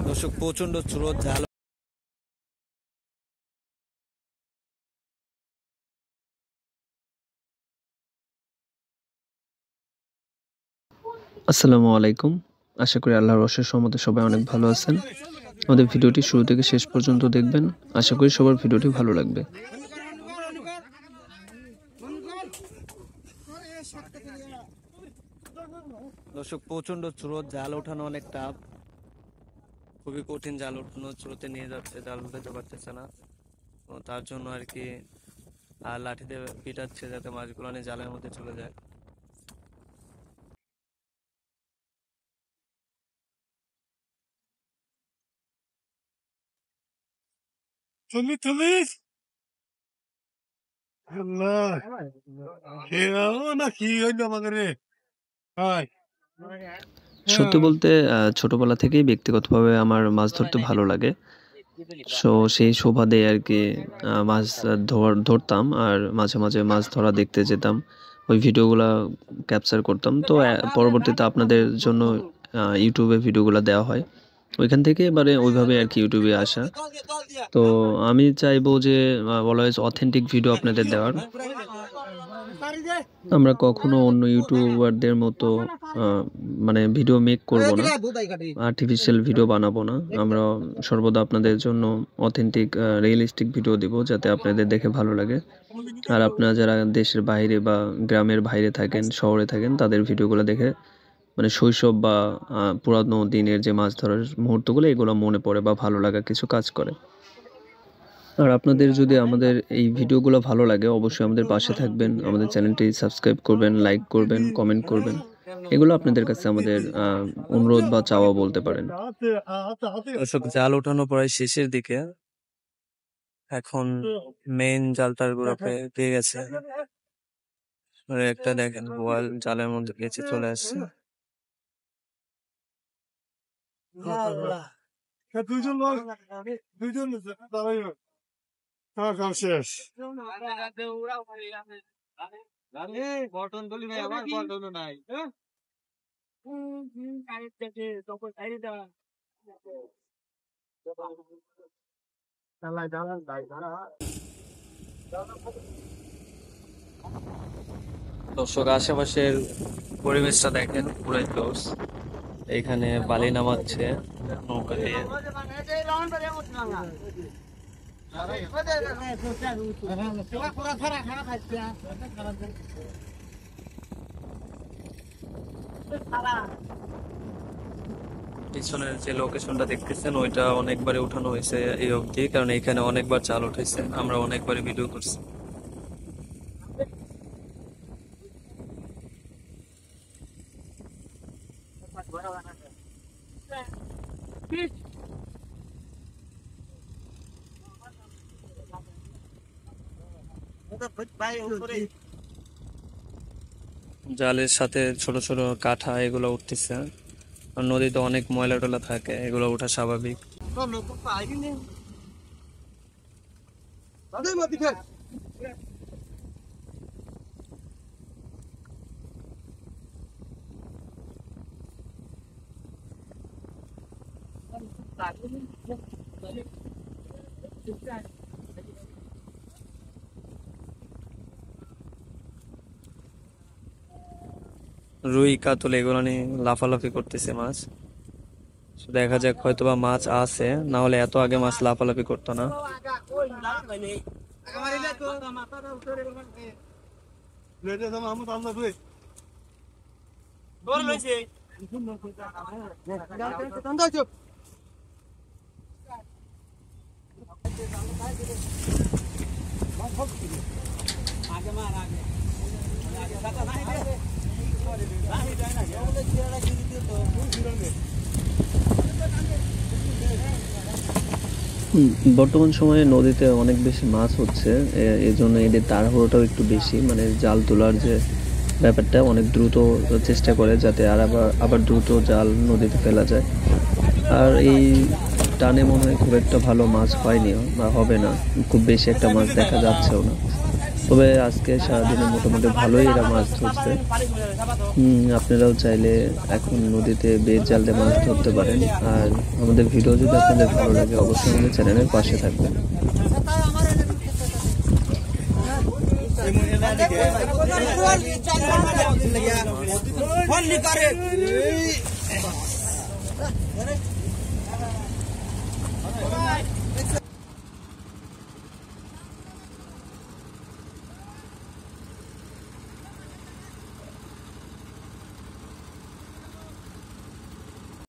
দর্শক প্রচন্ড স্রোত জাল। আসসালামু আলাইকুম, আশা করি আল্লাহর অশেষ রহমতে সবাই অনেক ভালো আছেন। আমাদের ভিডিওটি শুরু থেকে শেষ পর্যন্ত দেখবেন, আশা করি সবার ভিডিওটি ভালো লাগবে। দর্শক প্রচন্ড স্রোত, জাল ওঠানো অনেক টাফ, খুবই কঠিন জাল ওঠানো, স্রোতে নিয়ে যাচ্ছে, জাল উঠাতে পারতেছে না। তো তার জন্য আর কি লাঠিতে পিটাচ্ছে যাতে মাছগুলো নিয়ে জালের মধ্যে চলে যায়। সত্যি বলতে ছোটবেলা থেকেই ব্যক্তিগতভাবে আমার মাছ ধরতে ভালো লাগে। সেই সুবাদে আর কি মাছ ধরতাম, আর মাঝে মাঝে মাছ ধরা দেখতে যেতাম, ওই ভিডিওগুলা ক্যাপচার করতাম। তো পরবর্তীতে আপনাদের জন্য ইউটিউবে ভিডিওগুলো দেওয়া হয়, ওইখান থেকে এবারে ওইভাবে আর কি ইউটিউবে আসা। তো আমি চাইবো যে অলওয়েজ অথেন্টিক ভিডিও আপনাদের দেওয়ার। আমরা কখনো অন্য ইউটিউবারদের মতো মানে ভিডিও মেক করব না, আর্টিফিশিয়াল ভিডিও বানাবো না। আমরা সর্বদা আপনাদের জন্য অথেন্টিক রিয়েলিস্টিক ভিডিও দিব, যাতে আপনাদের দেখে ভালো লাগে। আর আপনারা যারা দেশের বাইরে বা গ্রামের বাইরে থাকেন, শহরে থাকেন, তাদের ভিডিওগুলো দেখে মানে শৈশব বা পুরানো দিনের যে মাছ ধরার মুহূর্তগুলো, এগুলো মনে পড়ে বা ভালো লাগা কিছু কাজ করে। আর আপনাদের যদি আমাদের এই ভিডিওগুলো ভালো লাগে, অবশ্যই আমাদের পাশে থাকবেন, আমাদের চ্যানেলটি সাবস্ক্রাইব করবেন, লাইক করবেন, কমেন্ট করবেন। এগুলো আপনাদের কাছে আমাদের অনুরোধ বা চাওয়া বলতে পারেন। দর্শক, জাল ওঠানো প্রায় শেষের দিকে, এখন মেইন জালটার গুঁড়া পেয়ে গেছে। একটা দেখেন বোয়াল জালের মধ্যে গেছে, চলে আসছে। শেষ দর্শক, আশেপাশের পরিবেশটা দেখেন, পুরাই জোস। এইখানে বালি নামাচ্ছে নৌকা দিয়ে। পিছনের যে লোকেশনটা দেখতেছেন, ওইটা অনেকবারই উঠানো হয়েছে এই অবধি, কারণ এখানে অনেকবার জাল উঠেছে, আমরা অনেকবারই ভিডিও করছি। জালের সাথে ছোট ছোট কাঠা এগুলো উঠতেছে, আর নদীতে অনেক ময়লা টলা থাকে, এগুলো ওঠা স্বাভাবিক। রুই কাতল এগুলো নিয়ে লাফালাফি করতেছে মাছ। দেখা যাক, হয়তোবা মাছ আছে, না হলে এত আগে মাছ লাফালাফি করতো না। বর্তমান সময়ে নদীতে অনেক বেশি মাছ হচ্ছে, এই জন্য এদের তাড়াহুড়োটাও একটু বেশি, মানে জাল তোলার যে ব্যাপারটা অনেক দ্রুত চেষ্টা করে, যাতে আবার দ্রুত জাল নদীতে ফেলা যায়। আর এই টানে মনে হয় খুব একটা ভালো মাছ হয়নি বা হবে না, খুব বেশি একটা মাছ দেখা যাচ্ছেও না। তবে আজকে সারাদিনে মোটামুটি ভালোই এরা মাছ ধরছে। আপনারাও চাইলে এখন নদীতে বেত জাল দিয়ে মাছ ধরতে পারেন। আর আমাদের ভিডিও যদি আপনাদের ভালো লাগে অবশ্যই আমাদের চ্যানেলের পাশে থাকবেন।